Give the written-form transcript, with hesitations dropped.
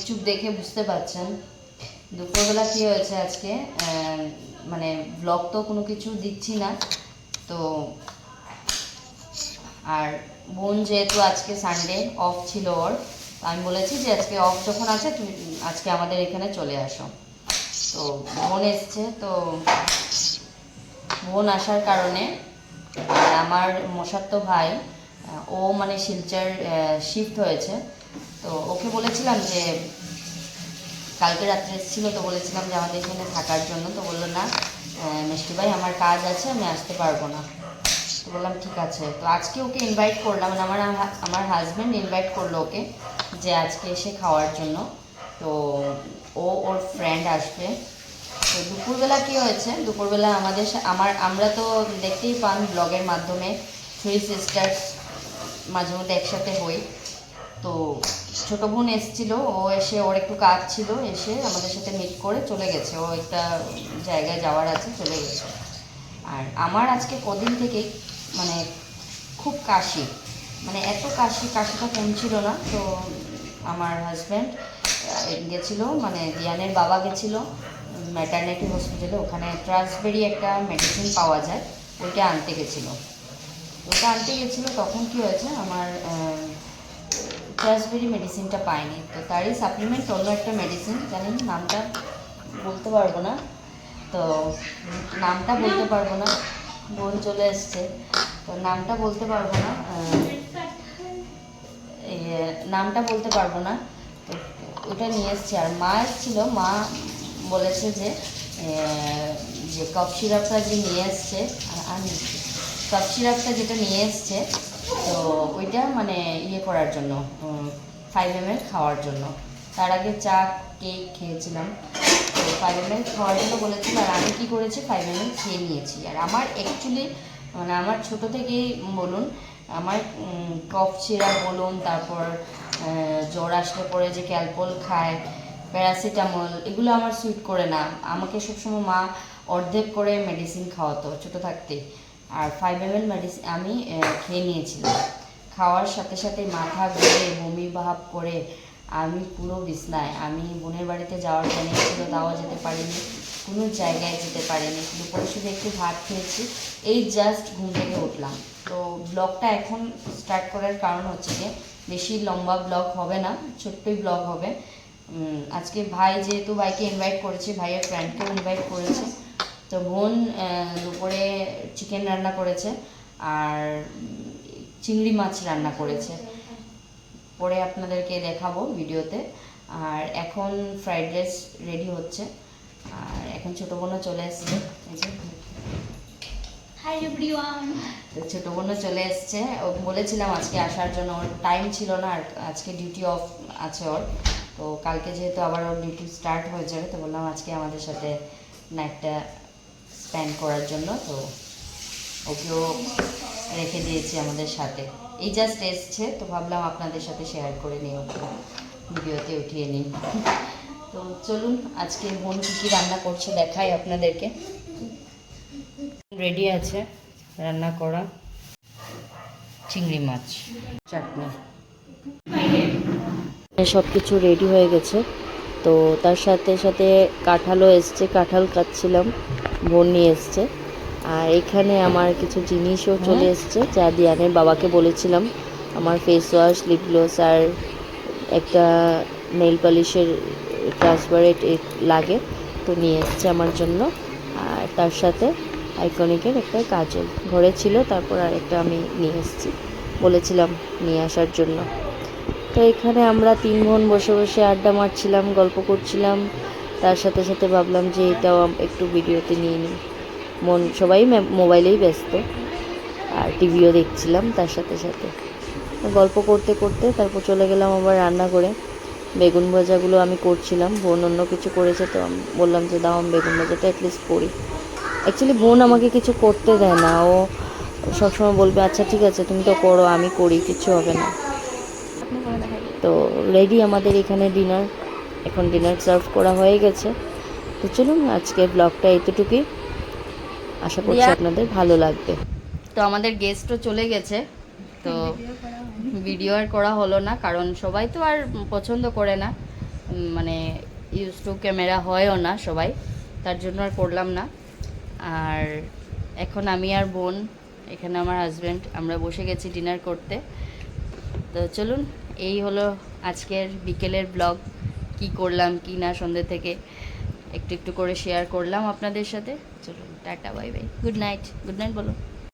চুপ দেখে বুঝতে পারছেন দুপুরবেলা কী হয়েছে আজকে। মানে ব্লগ তো কোনো কিছু দিচ্ছি না তো। আর বোন যেহেতু আজকে সানডে অফ ছিল ওর, আমি বলেছি যে আজকে অফ যখন আছে তুমি আজকে আমাদের এখানে চলে আসো। তো বোন এসছে, তো বোন আসার কারণে আমার মশাতো ভাই ও মানে শিলচর শিফট হয়েছে। তো ওকে বলেছিলাম যে কালকে রাত্রে এসেছিলো, তো বলেছিলাম যে আমাদের এখানে থাকার জন্য, তো বললো না মিষ্টি ভাই আমার কাজ আছে আমি আসতে পারবো না। তো বললাম ঠিক আছে। তো আজকে ওকে ইনভাইট করলাম, মানে আমার হাজব্যান্ড ইনভাইট করলো ওকে যে আজকে এসে খাওয়ার জন্য। তো ওর ফ্রেন্ড আসবে। তো দুপুরবেলা কী হয়েছে, দুপুরবেলা আমরা তো দেখতেই পান ব্লগের মাধ্যমে থ্রি সিস্টার্স মাঝে মধ্যে একসাথে হই। তো ছোটো বোন এসেছিল, ও এসে ওর একটু কাজ ছিল, এসে আমাদের সাথে মিট করে চলে গেছে। ও একটা জায়গায় যাওয়ার আছে, চলে গেছে। আর আমার আজকে কদিন থেকেই মানে খুব কাশি, মানে এত কাশিটা কমছিল না। তো আমার হাজব্যান্ড গেছিলো, মানে দিয়ানের বাবা গেছিলো ম্যাটারনিটি হসপিটালে, ওখানে ট্রান্সবেরি একটা মেডিসিন পাওয়া যায়, ওইটা আনতে গেছিলো। তখন কি হয়েছে, আমার ট্রান্সবেরি মেডিসিনটা পাইনি, তো তারই সাপ্লিমেন্ট অন্য একটা মেডিসিন, জানেন নামটা বলতে পারবো না। তো নামটা বলতে পারবো না, বোন চলে এসছে, তো নামটা বলতে পারবো না, নামটা বলতে পারবো না। তো ওটা নিয়ে এসছে। আর মা এসেছিলো, মা বলেছে যে কফ সিরাপটা যে নিয়ে এসছে, আমি কফ সিরাপটা যেটা নিয়ে এসছে, তো ওইটা মানে ইয়ে করার জন্য 5 ml খাওয়ার জন্য। তার আগে চা কেক খেয়েছিলাম, তো 5 ml খাওয়ার জন্য বলেছিল। আর আমি কী করেছি, 5 ml খেয়ে নিয়েছি। আর আমার অ্যাকচুয়ালি মানে আমার ছোটো থেকেই বলুন, আমার কফ সিরাপ বলুন, তারপর জ্বর আসলে পরে যে ক্যালপল খায়, প্যারাসিটামল, এগুলো আমার স্যুট করে না। আমাকে সবসময় মা অর্ধেক করে মেডিসিন খাওয়াতো ছোটো থাকতে। আর 5 ml মেডিসিন আমি খেয়ে নিয়েছিলাম। খাওয়ার সাথে সাথে মাথা ঘুরে বমি ভাব করে আমি পুরো বিছনায়। আমি বোনের বাড়িতে যাওয়ার প্ল্যানিং ছিল, তাও যেতে পারিনি, কোনো জায়গায় যেতে পারিনি। দুপুরে শুধু একটু ভাত খেয়েছি, এই জাস্ট ঘুম থেকে উঠলাম। তো ব্লগটা এখন স্টার্ট করার কারণ হচ্ছে যে বেশি লম্বা ব্লগ হবে না, ছোট্টই ব্লগ হবে। আজকে ভাই যেহেতু ভাইকে ইনভাইট করেছে, ভাইয়ের ফ্রেন্ডকেও ইনভাইট করেছে। তো বোন দুপুরে চিকেন রান্না করেছে আর চিংড়ি মাছ রান্না করেছে, পরে আপনাদেরকে দেখাবো ভিডিওতে। আর এখন ফ্রাইড রাইস রেডি হচ্ছে। আর এখন ছোটো বোনও চলে এসছে, এই যে হাই এভরিওয়ান। তো ছোটো বোনও চলে এসছে। ও বলেছিলাম আজকে আসার জন্য, ওর টাইম ছিল না, আর আজকে ডিউটি অফ আছে ওর। তো কালকে যেহেতু আবার ওর ডিউটি স্টার্ট হয়ে যাবে, তো বললাম আজকে আমাদের সাথে নাইটটা স্পেন্ড করার জন্য। তো ওকেও রেখে দিয়েছি আমাদের সাথে, এই জাস্ট এসছে, তো ভাবলাম আপনাদের সাথে শেয়ার করে নিই, ওকে ভিডিওতে উঠিয়ে নিই। তো চলুন আজকে বোন কী কী রান্না করছে দেখাই আপনাদেরকে। রেডি আছে রান্না করা চিংড়ি মাছ, চাটনি, সব কিছু রেডি হয়ে গেছে। তো তার সাথে সাথে কাঁঠালও এসছে, কাঁঠাল কাটছিলাম, বোন নিয়ে এসছে। আর এখানে আমার কিছু জিনিসও চলে এসছে, যা দিয়ানের বাবাকে বলেছিলাম। আমার ফেস ওয়াশ, লিপ গ্লস আর একটা নেল পলিশের ট্রান্সপারেন্ট লাগে, তো নিয়ে এসছে আমার জন্য। আর তার সাথে আইকনিকের একটা কাজল ঘরে ছিল, তারপর আরেকটা আমি নিয়ে এসেছি, বলেছিলাম নিয়ে আসার জন্য। তো এখানে আমরা 3 বোন বসে বসে আড্ডা মারছিলাম, গল্প করছিলাম। তার সাথে সাথে ভাবলাম যে এটাও একটু ভিডিওতে নিয়ে নিই। সবাই মোবাইলেই ব্যস্ত, আর টিভিও দেখছিলাম তার সাথে সাথে। গল্প করতে করতে তারপর চলে গেলাম আবার রান্না করে। বেগুন ভাজাগুলো আমি করছিলাম, বোন অন্য কিছু করেছে, তো আমি বললাম যে দাও আমি বেগুন ভাজাটা অ্যাটলিস্ট করি। অ্যাকচুয়ালি বোন আমাকে কিছু করতে দেয় না, ও সবসময় বলবে আচ্ছা ঠিক আছে তুমি তো করো, আমি করি, কিছু হবে না। তো রেডি আমাদের এখানে ডিনার, এখন ডিনার সার্ভ করা হয়ে গেছে। তো চলুন আজকে ব্লগটা এতটুকুই, আশা করছি আপনাদের ভালো লাগবে। তো আমাদের গেস্টও চলে গেছে, তো ভিডিও আর করা হলো না, কারণ সবাই তো আর পছন্দ করে না। মানে ইউজ টু ক্যামেরা হয়ও না সবাই, তার জন্য আর করলাম না। আর এখন আমি আর বোন, এখানে আমার হাজব্যান্ড, আমরা বসে গেছি ডিনার করতে। তো চলুন, এই হলো আজকের বিকেলের ব্লগ। কি করলাম কি না সন্ধ্যে থেকে একটু একটু করে শেয়ার করলাম আপনাদের সাথে। চলুন, tata, bye bye, good night. Good night বলো।